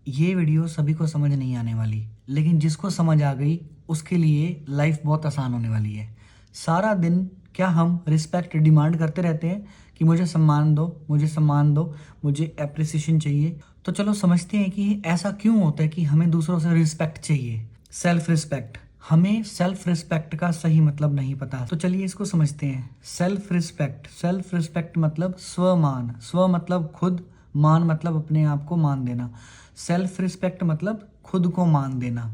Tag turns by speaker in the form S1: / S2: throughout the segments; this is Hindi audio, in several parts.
S1: ये वीडियो सभी को समझ नहीं आने वाली, लेकिन जिसको समझ आ गई उसके लिए लाइफ बहुत आसान होने वाली है। सारा दिन क्या हम रिस्पेक्ट डिमांड करते रहते हैं कि मुझे सम्मान दो, मुझे सम्मान दो, मुझे एप्रिसिएशन चाहिए। तो चलो समझते हैं कि ऐसा क्यों होता है कि हमें दूसरों से रिस्पेक्ट चाहिए। Self respect. हमें सेल्फ रिस्पेक्ट का सही मतलब नहीं पता, तो चलिए इसको समझते हैं। Self respect. सेल्फ रिस्पेक्ट मतलब स्वमान। स्व मतलब खुद, मान मतलब अपने आप को मान देना। सेल्फ रिस्पेक्ट मतलब खुद को मान देना।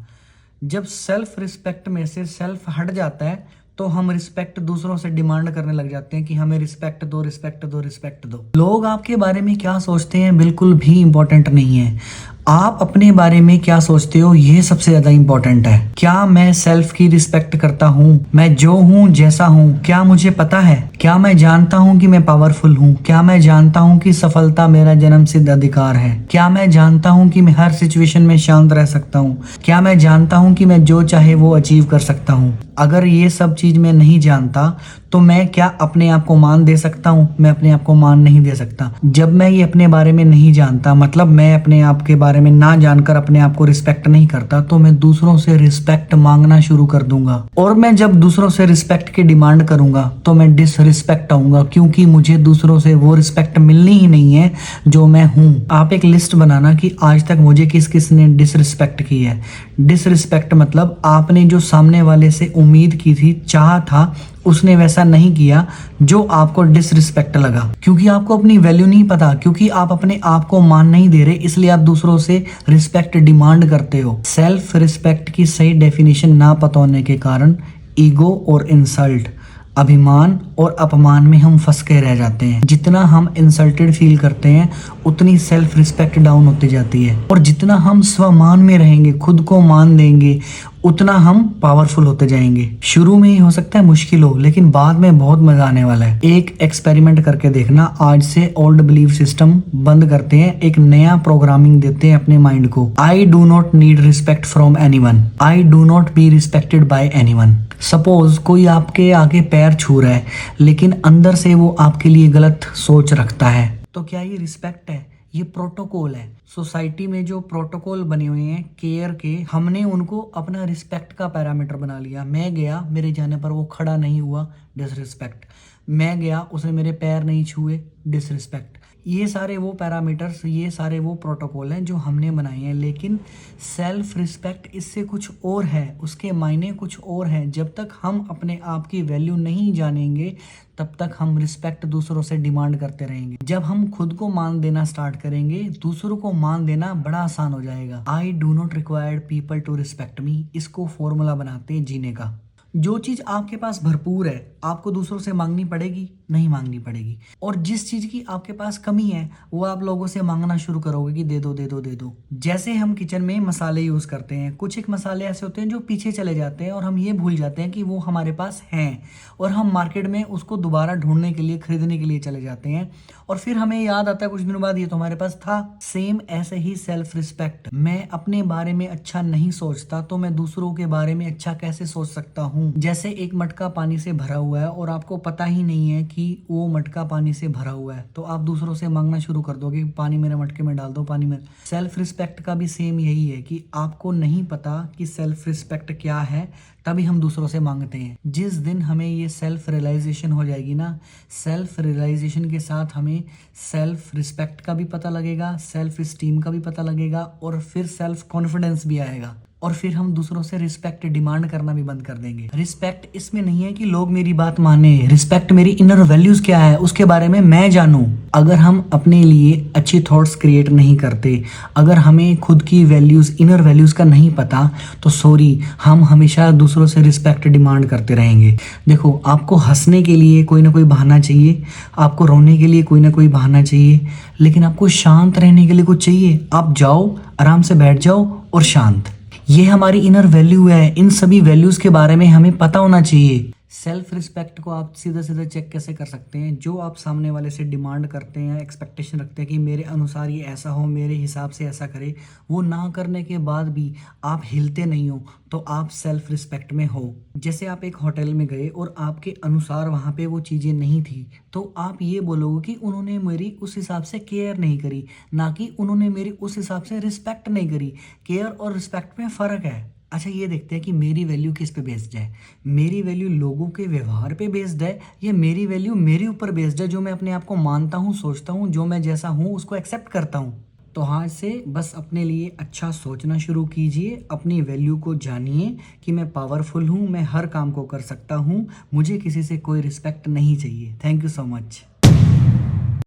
S1: जब सेल्फ रिस्पेक्ट में से सेल्फ हट जाता है तो हम रिस्पेक्ट दूसरों से डिमांड करने लग जाते हैं कि हमें रिस्पेक्ट दो, रिस्पेक्ट दो, रिस्पेक्ट दो। लोग आपके बारे में क्या सोचते हैं बिल्कुल भी इंपॉर्टेंट नहीं है। आप अपने बारे में क्या सोचते हो ये सबसे ज्यादा इंपॉर्टेंट है। क्या मैं सेल्फ की रिस्पेक्ट करता हूँ? मैं जो हूँ, जैसा हूँ, क्या मुझे पता है? क्या मैं जानता हूँ कि मैं पावरफुल हूँ? क्या मैं जानता हूँ कि सफलता मेरा जन्मसिद्ध अधिकार है? क्या मैं जानता हूँ कि मैं हर सिचुएशन में शांत रह सकता हूँ? क्या मैं जानता हूँ कि मैं जो चाहे वो अचीव कर सकता हूँ? अगर ये सब चीज मैं नहीं जानता तो मैं क्या अपने आप को मान दे सकता हूँ? मैं अपने आप को मान नहीं दे सकता। जब मैं ये अपने बारे में नहीं जानता, मतलब मैं अपने आप के बारे में ना जानकर अपने आप को रिस्पेक्ट नहीं करता, तो मैं दूसरों से रिस्पेक्ट मांगना शुरू कर दूंगा। और मैं जब दूसरों से रिस्पेक्ट की डिमांड करूंगा तो मैं डिसरिस्पेक्ट आऊंगा, क्योंकि मुझे दूसरों से वो रिस्पेक्ट मिलनी ही नहीं है जो मैं हूँ। आप एक लिस्ट बनाना कि आज तक मुझे किस किस ने डिसरिस्पेक्ट की है। डिसरिस्पेक्ट मतलब आपने जो सामने वाले से उम्मीद की थी, चाहा था, उसने वैसा नहीं किया जो आपको डिसरिस्पेक्ट लगा। क्योंकि आपको अपनी वैल्यू नहीं पता, क्योंकि आप अपने आप को मान नहीं दे रहे, इसलिए आप दूसरों से रिस्पेक्ट डिमांड करते हो। सेल्फ रिस्पेक्ट की सही डेफिनेशन ना पता होने के कारण ईगो और इंसल्ट, अभिमान और अपमान में हम फंस के रह जाते हैं। जितना हम इंसल्टेड फील करते हैं उतनी सेल्फ रिस्पेक्ट डाउन होती जाती है, और जितना हम स्वमान में रहेंगे, खुद को मान देंगे, उतना हम पावरफुल होते जाएंगे। शुरू में ही हो सकता है मुश्किल हो, लेकिन बाद में बहुत मजा आने वाला है। एक एक्सपेरिमेंट करके देखना। आज से ओल्ड बिलीफ सिस्टम बंद करते हैं, एक नया प्रोग्रामिंग देते हैं अपने माइंड को। आई do not need respect from anyone. I do not be respected by anyone. Suppose कोई आपके आगे पैर छू रहा है, लेकिन अंदर से वो आपके लिए गलत सोच रखता है, तो क्या ये रिस्पेक्ट है? ये प्रोटोकॉल है। सोसाइटी में जो प्रोटोकॉल बने हुए हैं केयर के, हमने उनको अपना रिस्पेक्ट का पैरामीटर बना लिया। मैं गया, मेरे जाने पर वो खड़ा नहीं हुआ, डिसरिस्पेक्ट। मैं गया, उसने मेरे पैर नहीं छुए, डिसरिस्पेक्ट। ये सारे वो पैरामीटर्स, ये सारे वो प्रोटोकॉल हैं जो हमने बनाए हैं। लेकिन सेल्फ रिस्पेक्ट इससे कुछ और है, उसके मायने कुछ और हैं। जब तक हम अपने आप की वैल्यू नहीं जानेंगे तब तक हम रिस्पेक्ट दूसरों से डिमांड करते रहेंगे। जब हम खुद को मान देना स्टार्ट करेंगे, दूसरों को मान देना बड़ा आसान हो जाएगा। I do not require people to respect me, इसको फॉर्मूला बनाते हैं जीने का। जो चीज आपके पास भरपूर है आपको दूसरों से मांगनी पड़ेगी? नहीं मांगनी पड़ेगी। और जिस चीज की आपके पास कमी है वो आप लोगों से मांगना शुरू करोगे कि दे दो, दे दो, दे दो। जैसे हम किचन में मसाले यूज करते हैं, कुछ एक मसाले ऐसे होते हैं जो पीछे चले जाते हैं और हम ये भूल जाते हैं कि वो हमारे पास हैं, और हम मार्केट में उसको दोबारा ढूंढने के लिए, खरीदने के लिए चले जाते हैं, और फिर हमें याद आता है कुछ दिनों बाद ये तो हमारे पास था। सेम ऐसे ही सेल्फ रिस्पेक्ट। मैं अपने बारे में अच्छा नहीं सोचता तो मैं दूसरों के बारे में अच्छा कैसे सोच सकता हूँ? जैसे एक मटका पानी से भरा हुआ है और आपको पता ही नहीं है कि वो मटका पानी से भरा हुआ है, तो आप दूसरों से मांगना शुरू कर दोगे, पानी मेरे मटके में डाल दो, पानी में। सेल्फ रिस्पेक्ट का भी सेम यही है कि आपको नहीं पता कि सेल्फ रिस्पेक्ट क्या है, तभी हम दूसरों से मांगते हैं। जिस दिन हमें ये सेल्फ रियलाइजेशन हो जाएगी ना, सेल्फ रियलाइजेशन के साथ हमें सेल्फ रिस्पेक्ट का भी पता लगेगा, सेल्फ स्टीम का भी पता लगेगा, और फिर सेल्फ कॉन्फिडेंस भी आएगा, और फिर हम दूसरों से रिस्पेक्ट डिमांड करना भी बंद कर देंगे। रिस्पेक्ट इसमें नहीं है कि लोग मेरी बात माने, रिस्पेक्ट मेरी इनर वैल्यूज क्या है उसके बारे में मैं जानूं। अगर हम अपने लिए अच्छी थॉट्स क्रिएट नहीं करते, अगर हमें खुद की वैल्यूज, इनर वैल्यूज का नहीं पता, तो सॉरी, हम हमेशा दूसरों से रिस्पेक्ट डिमांड करते रहेंगे। देखो, आपको हंसने के लिए कोई ना कोई बहाना चाहिए, आपको रोने के लिए कोई ना कोई बहाना चाहिए, लेकिन आपको शांत रहने के लिए कुछ चाहिए। आप जाओ, आराम से बैठ जाओ और शांत। ये हमारी इनर वैल्यू है। इन सभी वैल्यूज के बारे में हमें पता होना चाहिए। सेल्फ रिस्पेक्ट को आप सीधा सीधा चेक कैसे कर सकते हैं? जो आप सामने वाले से डिमांड करते हैं, एक्सपेक्टेशन रखते हैं कि मेरे अनुसार ये ऐसा हो, मेरे हिसाब से ऐसा करे, वो ना करने के बाद भी आप हिलते नहीं हो, तो आप सेल्फ रिस्पेक्ट में हो। जैसे आप एक होटल में गए और आपके अनुसार वहाँ पे वो चीज़ें नहीं थी, तो आप ये बोलोगे कि उन्होंने मेरी उस हिसाब से केयर नहीं करी, ना कि उन्होंने मेरी उस हिसाब से रिस्पेक्ट नहीं करी। केयर और रिस्पेक्ट में फ़र्क है। अच्छा, ये देखते हैं कि मेरी वैल्यू किस पे बेस्ड है। मेरी वैल्यू लोगों के व्यवहार पे बेस्ड है, या मेरी वैल्यू मेरे ऊपर बेस्ड है, जो मैं अपने आप को मानता हूँ, सोचता हूँ, जो मैं जैसा हूँ उसको एक्सेप्ट करता हूँ। तो हाँ, से बस अपने लिए अच्छा सोचना शुरू कीजिए, अपनी वैल्यू को जानिए कि मैं पावरफुल हूँ, मैं हर काम को कर सकता हूँ, मुझे किसी से कोई रिस्पेक्ट नहीं चाहिए। Thank you so much.